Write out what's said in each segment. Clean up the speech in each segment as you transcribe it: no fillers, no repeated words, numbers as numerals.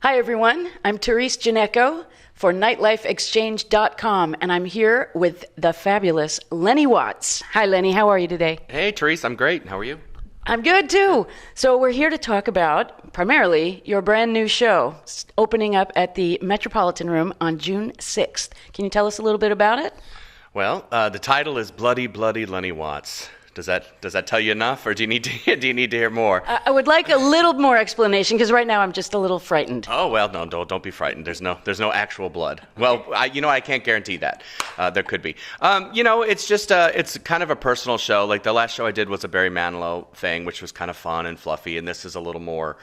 Hi, everyone. I'm Terese Genecco for NightlifeExchange.com, and I'm here with the fabulous Lennie Watts. Hi, Lennie. How are you today? Hey, Terese. I'm great. How are you? I'm good, too. So we're here to talk about, primarily, your brand new show opening up at the Metropolitan Room on June 6th. Can you tell us a little bit about it? Well, the title is Bloody Lennie Watts. Does that tell you enough, or do you need to hear more? I would like a little more explanation, because right now I'm just a little frightened. Oh well, no, don't be frightened. There's no actual blood. Well, I can't guarantee that. There could be. It's just it's kind of a personal show. Like the last show I did was a Barry Manilow thing, which was kind of fun and fluffy, and this is a little more.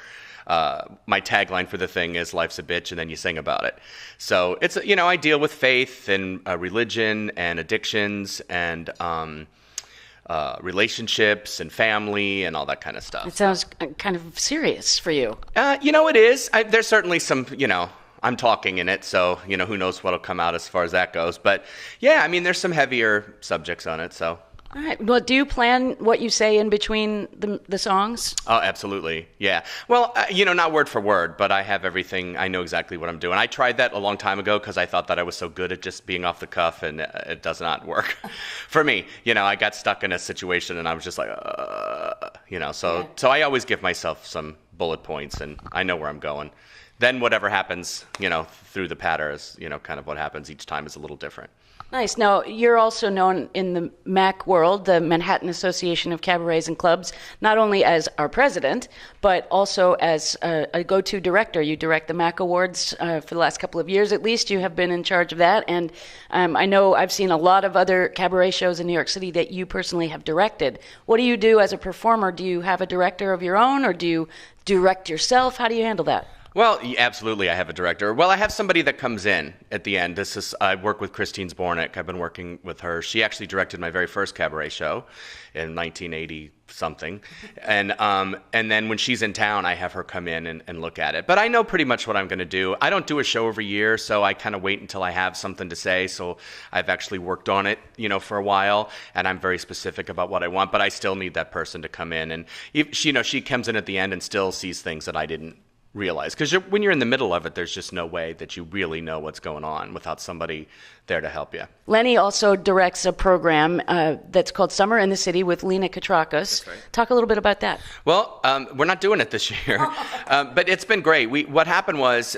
My tagline for the thing is "Life's a bitch," and then you sing about it. So it's I deal with faith and religion and addictions and. Relationships and family and all that kind of stuff. It sounds kind of serious for you. It is. There's certainly some, I'm talking in it, so, who knows what'll come out as far as that goes. But, yeah, I mean, there's some heavier subjects on it, so. All right. Well, do you plan what you say in between the songs? Oh, absolutely. Yeah. Well, not word for word, but I have everything. I know exactly what I'm doing. I tried that a long time ago because I thought that I was so good at just being off the cuff, and it does not work for me. I got stuck in a situation, and I was just like, So I always give myself some bullet points, and I know where I'm going. Then whatever happens, through the patter is, kind of what happens each time is a little different. Nice. Now, you're also known in the MAC world, the Manhattan Association of Cabarets and Clubs, not only as our president, but also as a go-to director. You direct the MAC Awards for the last couple of years, at least. You have been in charge of that. And I know I've seen a lot of other cabaret shows in New York City that you personally have directed. What do you do as a performer? Do you have a director of your own, or do you direct yourself? How do you handle that? Well, absolutely, I have a director. Well, I have somebody that comes in at the end. I work with Christine Zbornik. I've been working with her. She actually directed my very first cabaret show in 1980-something. And then when she's in town, I have her come in and look at it. But I know pretty much what I'm going to do. I don't do a show every year, so I kind of wait until I have something to say. So I've actually worked on it, for a while, and I'm very specific about what I want. But I still need that person to come in. And she comes in at the end and still sees things that I didn't realize, because when you're in the middle of it, there's just no way that you really know what's going on without somebody there to help you. Lennie also directs a program that's called Summer in the City with Lena Katrakos. That's right. Talk a little bit about that. Well, we're not doing it this year, but it's been great. What happened was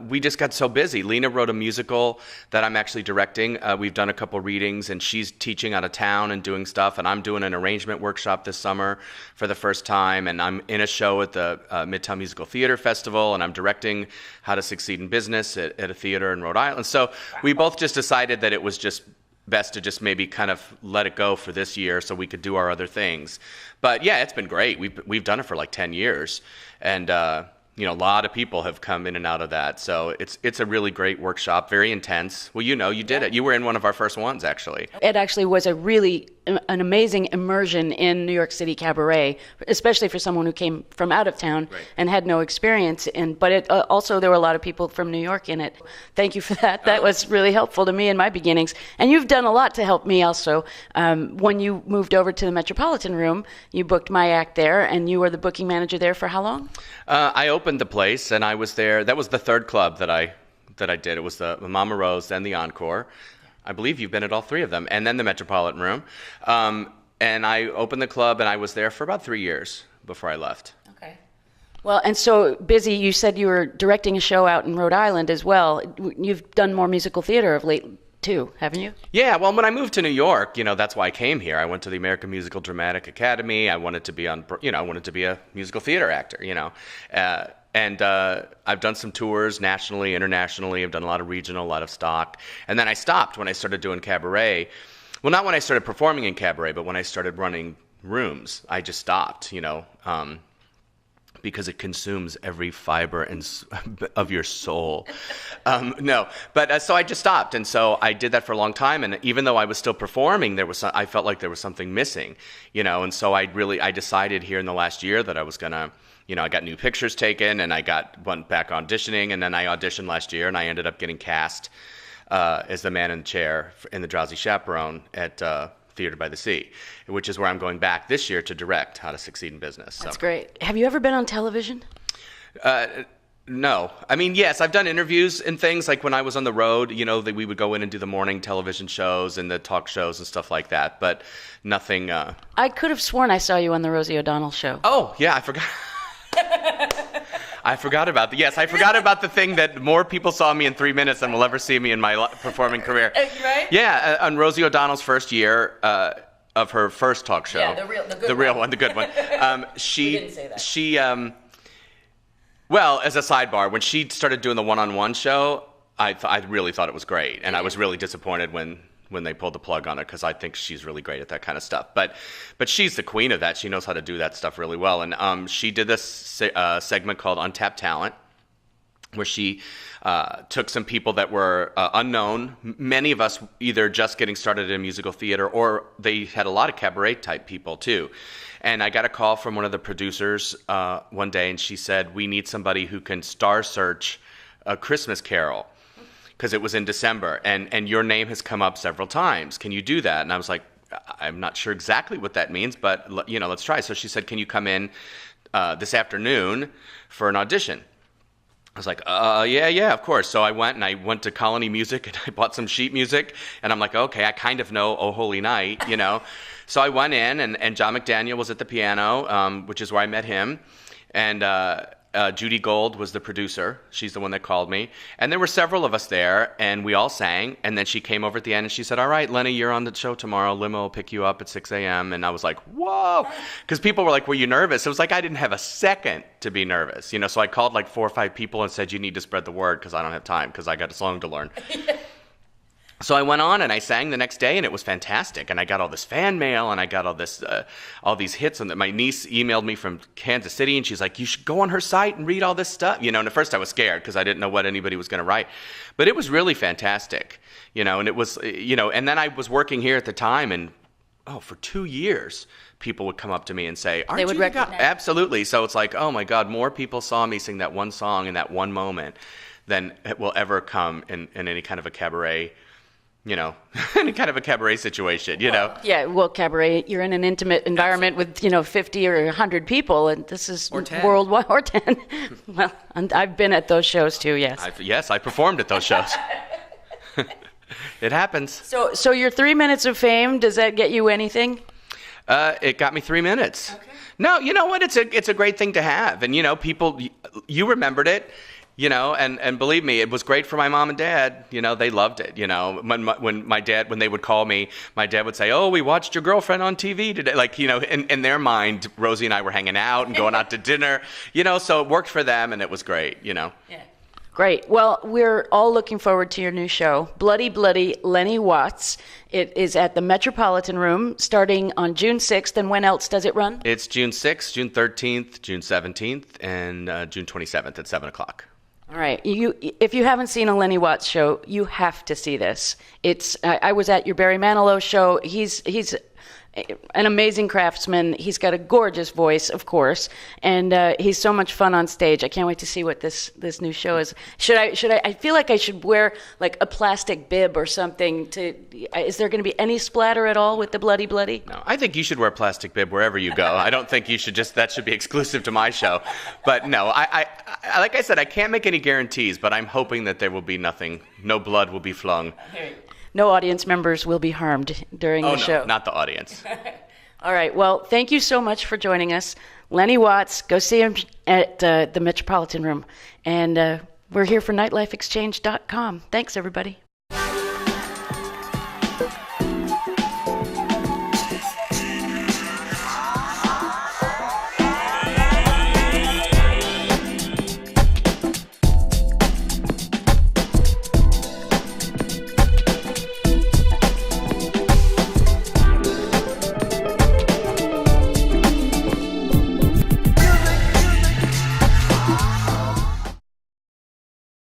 we just got so busy. Lena wrote a musical that I'm actually directing. We've done a couple readings, and she's teaching out of town and doing stuff, and I'm doing an arrangement workshop this summer for the first time, and I'm in a show at the Midtown Musical Theater Festival, and I'm directing How to Succeed in Business at a theater in Rhode Island. So we both just decided that it was just best to just maybe kind of let it go for this year so we could do our other things. But yeah, it's been great. We've done it for like 10 years, and a lot of people have come in and out of that. So it's a really great workshop, very intense. Well, you did it. You were in one of our first ones, actually. It actually was an amazing immersion in New York City cabaret, especially for someone who came from out of town and had no experience. But it also, there were a lot of people from New York in it. Thank you for that. That was really helpful to me in my beginnings. And you've done a lot to help me also. When you moved over to the Metropolitan Room, you booked my act there, and you were the booking manager there for how long? I opened the place, and I was there. That was the third club that I did. It was the Mama Rose, then the Encore. I believe you've been at all three of them, and then the Metropolitan Room. And I opened the club, and I was there for about 3 years before I left. Okay. Well, and so busy, you said you were directing a show out in Rhode Island as well. You've done more musical theater of late, too, haven't you? Yeah, well, when I moved to New York, that's why I came here. I went to the American Musical Dramatic Academy. I wanted to be I wanted to be a musical theater actor, And I've done some tours nationally, internationally. I've done a lot of regional, a lot of stock. And then I stopped when I started doing cabaret. Well, not when I started performing in cabaret, but when I started running rooms. I just stopped, because it consumes every fiber of your soul. So I just stopped. And so I did that for a long time. And even though I was still performing, I felt like there was something missing, And so I decided here in the last year that I was going to, I got new pictures taken, and I went back auditioning, and then I auditioned last year, and I ended up getting cast as the man in the chair in The Drowsy Chaperone at Theater by the Sea, which is where I'm going back this year to direct How to Succeed in Business. That's great. Have you ever been on television? No. I mean, yes, I've done interviews and things like when I was on the road, that we would go in and do the morning television shows and the talk shows and stuff like that, but nothing. I could have sworn I saw you on the Rosie O'Donnell show. Oh, yeah, I forgot. I forgot about the Yes, I forgot about the thing that more people saw me in 3 minutes than will ever see me in my performing career. Right? Yeah, on Rosie O'Donnell's first year of her first talk show. Yeah, the real one. The good one. You didn't say that. Well, as a sidebar, when she started doing the one-on-one show, I really thought it was great, and I was really disappointed when they pulled the plug on it because I think she's really great at that kind of stuff. But she's the queen of that. She knows how to do that stuff really well. And she did this segment called Untapped Talent, where she took some people that were unknown. Many of us either just getting started in musical theater, or they had a lot of cabaret type people too. And I got a call from one of the producers one day, and she said, we need somebody who can star search A Christmas Carol, because it was in December, and your name has come up several times. Can you do that? And I was like, I'm not sure exactly what that means, but let's try. So she said, can you come in this afternoon for an audition? I was like, yeah, of course. So I went to Colony Music, and I bought some sheet music, and I'm like, okay, I kind of know Oh Holy Night, So I went in, and John McDaniel was at the piano, which is where I met him, and Judy Gold was the producer. She's the one that called me. And there were several of us there, and we all sang. And then she came over at the end, and she said, all right, Lennie, you're on the show tomorrow. Limo will pick you up at 6 a.m. And I was like, whoa. Because people were like, were you nervous? It was like I didn't have a second to be nervous. So I called like 4 or 5 people and said, you need to spread the word because I don't have time because I got a song to learn. So I went on and I sang the next day, and it was fantastic. And I got all this fan mail, and I got all these hits. And my niece emailed me from Kansas City, and she's like, "You should go on her site and read all this stuff." And at first I was scared because I didn't know what anybody was going to write, but it was really fantastic. And it was, And then I was working here at the time, and for 2 years, people would come up to me and say, "Aren't They would you the guy?" recognize. Absolutely. So it's like, oh my God, more people saw me sing that one song in that one moment than it will ever come in any kind of a cabaret. Any kind of a cabaret situation, Yeah, well, cabaret, you're in an intimate environment with, 50 or 100 people, and this is or 10. Worldwide, or 10. Well, and I've been at those shows too, yes. I performed at those shows. It happens. So your 3 minutes of fame, does that get you anything? It got me 3 minutes. Okay. No, you know what? It's a great thing to have. And, people, you remembered it. And believe me, it was great for my mom and dad. They loved it. When they would call me, my dad would say, "Oh, we watched your girlfriend on TV today." Like, in their mind, Rosie and I were hanging out and going out to dinner. So it worked for them, and it was great. Yeah. Great. Well, we're all looking forward to your new show, Bloody Lennie Watts. It is at the Metropolitan Room starting on June 6th. And when else does it run? It's June 6th, June 13th, June 17th, and June 27th at 7 o'clock. All right. If you haven't seen a Lennie Watts show, you have to see this. I was at your Barry Manilow show. He's an amazing craftsman. He's got a gorgeous voice, of course, and he's so much fun on stage. I can't wait to see what this new show is. I feel like I should wear like a plastic bib or something. Is there going to be any splatter at all with the Bloody? No, I think you should wear a plastic bib wherever you go. I don't think you should that should be exclusive to my show. But no, I like I said, I can't make any guarantees, but I'm hoping that there will be nothing. No blood will be flung. No audience members will be harmed during the show. No, not the audience. All right. Well, thank you so much for joining us. Lennie Watts, go see him at the Metropolitan Room. And we're here for nightlifeexchange.com. Thanks, everybody.